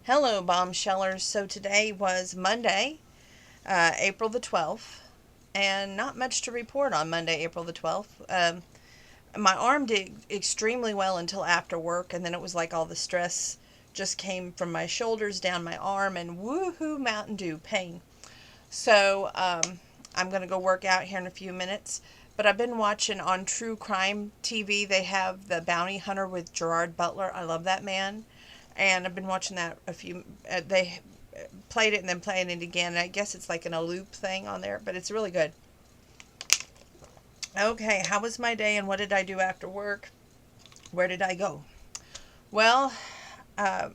Hello, bombshellers. So today was Monday, April the 12th, and not much to report on Monday, April the 12th. My arm did extremely well until after work, and then it was like all the stress just came from my shoulders down my arm, and woohoo, Mountain Dew pain. So I'm going to go work out here in a few minutes. But I've been watching on True Crime TV. They have The Bounty Hunter with Gerard Butler. I love that man. And I've been watching that a few. They played it and then playing it again. I guess it's like in a loop thing on there, but it's really good. Okay, how was my day and what did I do after work? Where did I go? Well,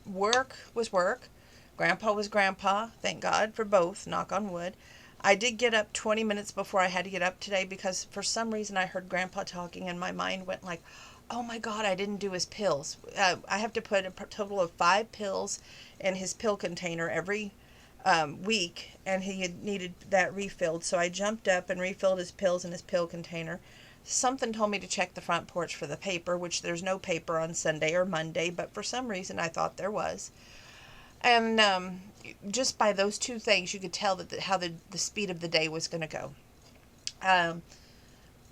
work was work. Grandpa was grandpa. Thank God for both. Knock on wood. I did get up 20 minutes before I had to get up today because for some reason I heard Grandpa talking and my mind went like, oh my God, I didn't do his pills. I have to put a total of 5 pills in his pill container every week, and he had needed that refilled. So I jumped up and refilled his pills in his pill container. Something told me to check the front porch for the paper, which there's no paper on Sunday or Monday, but for some reason I thought there was. And just by those two things, you could tell that how the speed of the day was going to go. Um,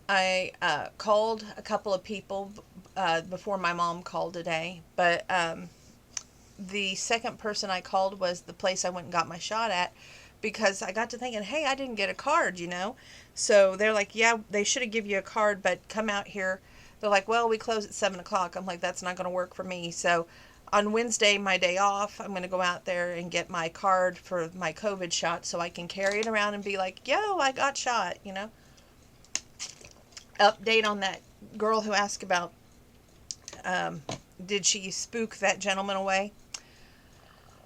I called a couple of people before my mom called today, but the second person I called was the place I went and got my shot at because I got to thinking, hey, I didn't get a card. So they're like, yeah, they should have give you a card, but come out here. They're like, well, we close at 7 o'clock. I'm like, that's not going to work for me. So on Wednesday, my day off, I'm going to go out there and get my card for my COVID shot so I can carry it around and be like, yo, I got shot. Update on that girl who asked about um, did she spook that gentleman away?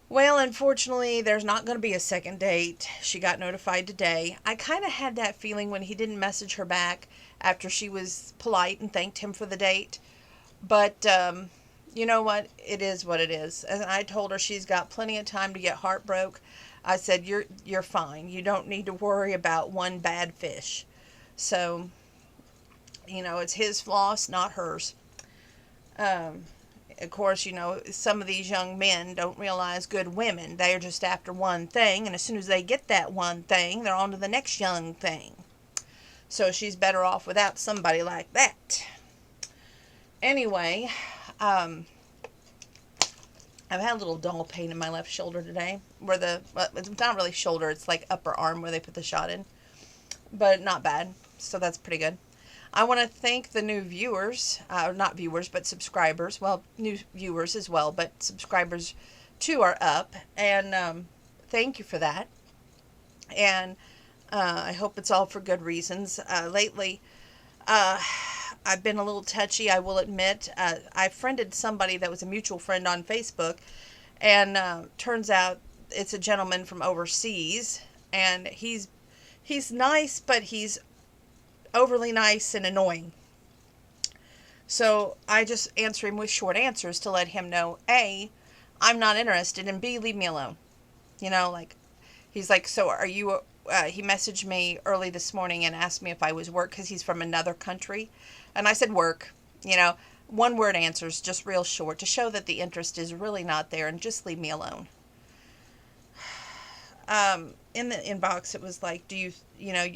Well, unfortunately, there's not going to be a second date. She got notified today. I kind of had that feeling when he didn't message her back after she was polite and thanked him for the date. But you know what? It is what it is. And I told her she's got plenty of time to get heartbroken. I said, you're fine. You don't need to worry about one bad fish. So, it's his loss, not hers. Um, of course, some of these young men don't realize good women. They're just after one thing, and as soon as they get that one thing, they're on to the next young thing. So she's better off without somebody like that. Anyway, um, I've had a little dull pain in my left shoulder today, well, it's not really shoulder, it's like upper arm where they put the shot in, but not bad. So that's pretty good. I want to thank the new viewers, not viewers, but subscribers. Well, new viewers as well, but subscribers too are up. And thank you for that. And I hope it's all for good reasons. Lately, uh, I've been a little touchy, I will admit. I friended somebody that was a mutual friend on Facebook. And turns out it's a gentleman from overseas. And he's nice, but he's overly nice and annoying. So I just answer him with short answers to let him know, A, I'm not interested, and B, leave me alone. Like, he's like, so are you, he messaged me early this morning and asked me if I was work because he's from another country. And I said work, one word answers, just real short, to show that the interest is really not there and just leave me alone. In the inbox, it was like, you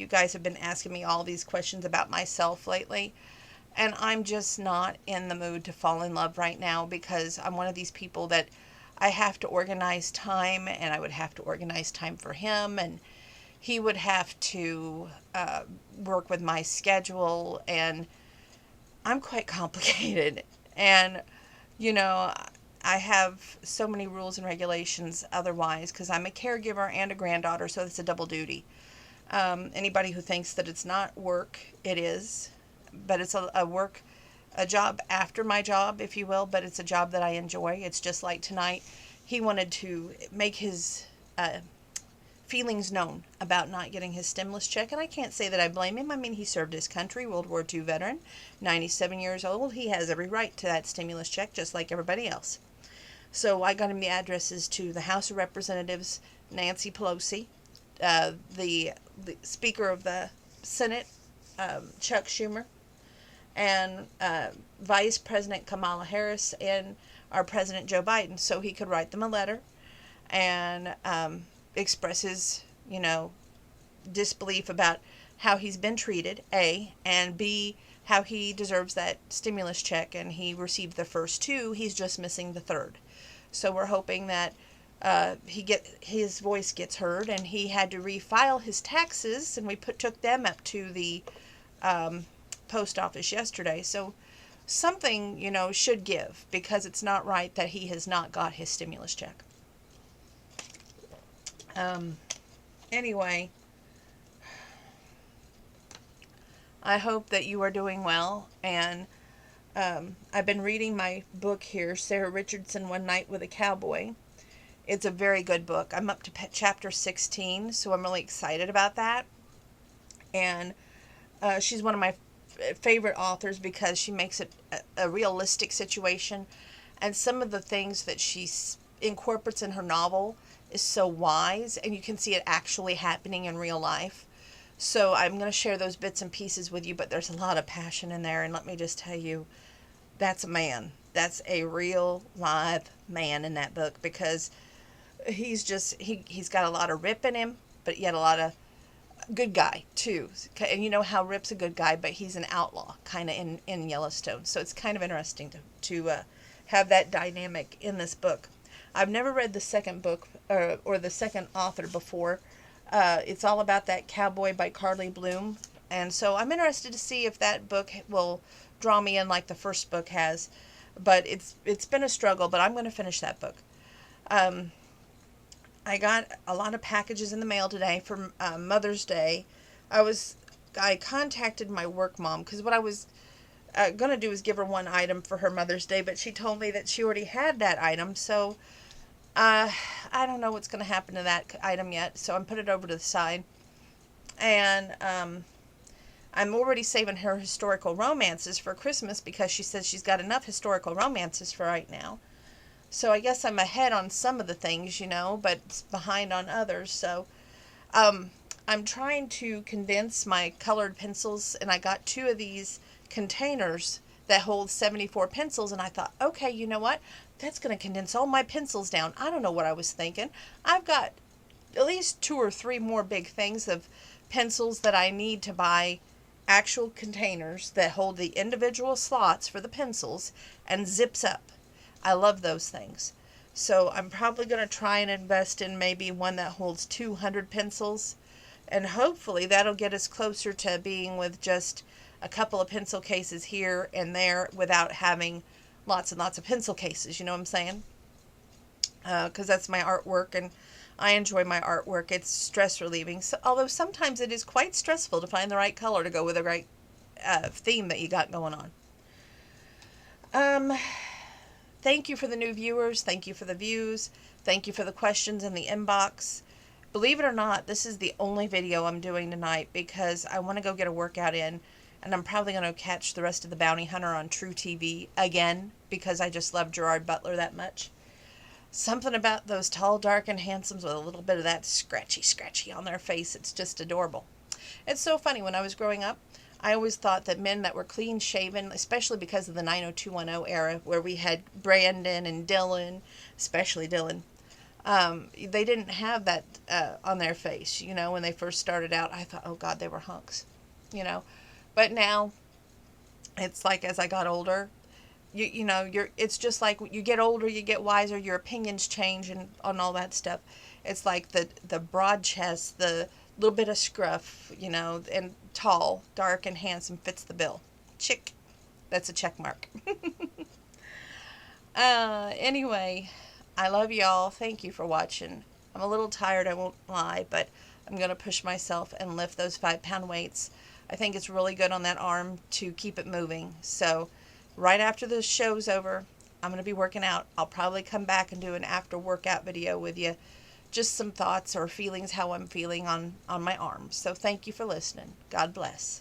guys have been asking me all these questions about myself lately, and I'm just not in the mood to fall in love right now because I'm one of these people that I have to organize time, and I would have to organize time for him, and he would have to work with my schedule, and I'm quite complicated, and you know, I have so many rules and regulations otherwise because I'm a caregiver and a granddaughter, so it's a double duty. Anybody who thinks that it's not work, it is, but it's a work, a job after my job, if you will, but it's a job that I enjoy. It's just like tonight, he wanted to make his feelings known about not getting his stimulus check, and I can't say that I blame him. I mean, he served his country, World War II veteran, 97 years old. He has every right to that stimulus check, just like everybody else. So I got him the addresses to the House of Representatives, Nancy Pelosi, the Speaker of the Senate, Chuck Schumer, and Vice President Kamala Harris, and our President Joe Biden, so he could write them a letter and expresses, disbelief about how he's been treated, A, and B, how he deserves that stimulus check, and he received the first two, he's just missing the third. So we're hoping that his voice gets heard, and he had to refile his taxes, and we took them up to the post office yesterday. So something, should give, because it's not right that he has not got his stimulus check. Anyway, I hope that you are doing well, and I've been reading my book here, Sarah Richardson, One Night with a Cowboy. It's a very good book. I'm up to chapter 16, so I'm really excited about that. And she's one of my favorite authors because she makes it a realistic situation, and some of the things that she incorporates in her novel is so wise, and you can see it actually happening in real life. So I'm going to share those bits and pieces with you, but there's a lot of passion in there, and let me just tell you, that's a man. That's a real live man in that book, because he's got a lot of Rip in him, but yet a lot of good guy too. And you know how Rip's a good guy, but he's an outlaw kind of in Yellowstone. So it's kind of interesting to have that dynamic in this book. I've never read the second book or the second author before. It's all about that cowboy by Carly Bloom, and so I'm interested to see if that book will draw me in like the first book has. But it's been a struggle, but I'm going to finish that book. I got a lot of packages in the mail today for Mother's Day. I contacted my work mom, because what I was going to do is give her one item for her Mother's Day, but she told me that she already had that item, so I don't know what's going to happen to that item yet, so I'm put it over to the side. And I'm already saving her historical romances for Christmas, because she says she's got enough historical romances for right now. So I guess I'm ahead on some of the things, but behind on others. So I'm trying to condense my colored pencils, and I got 2 of these containers that hold 74 pencils, and I thought, okay, you know what? That's going to condense all my pencils down. I don't know what I was thinking. I've got at least 2 or 3 more big things of pencils that I need to buy actual containers that hold the individual slots for the pencils and zips up. I love those things. So I'm probably going to try and invest in maybe one that holds 200 pencils. And hopefully that'll get us closer to being with just a couple of pencil cases here and there without having lots and lots of pencil cases. You know what I'm saying? Because that's my artwork, and I enjoy my artwork. It's stress relieving. So, although sometimes it is quite stressful to find the right color to go with the right theme that you got going on. Thank you for the new viewers. Thank you for the views. Thank you for the questions in the inbox. Believe it or not, this is the only video I'm doing tonight, because I want to go get a workout in, and I'm probably going to catch the rest of the Bounty Hunter on True TV again, because I just love Gerard Butler that much. Something about those tall, dark, and handsomes with a little bit of that scratchy on their face. It's just adorable. It's so funny. When I was growing up, I always thought that men that were clean shaven, especially because of the 90210 era, where we had Brandon and Dylan, especially Dylan, they didn't have that on their face. When they first started out, I thought, oh God, they were hunks. But now, it's like as I got older, it's just like you get older, you get wiser, your opinions change and on all that stuff. It's like the broad chest, the little bit of scruff, and tall, dark, and handsome fits the bill. Chick. That's a check mark. Anyway, I love y'all. Thank you for watching. I'm a little tired, I won't lie, but I'm going to push myself and lift those 5-pound weights. I think it's really good on that arm to keep it moving. So right after the show's over, I'm going to be working out. I'll probably come back and do an after workout video with you. Just some thoughts or feelings, how I'm feeling on my arms. So thank you for listening. God bless.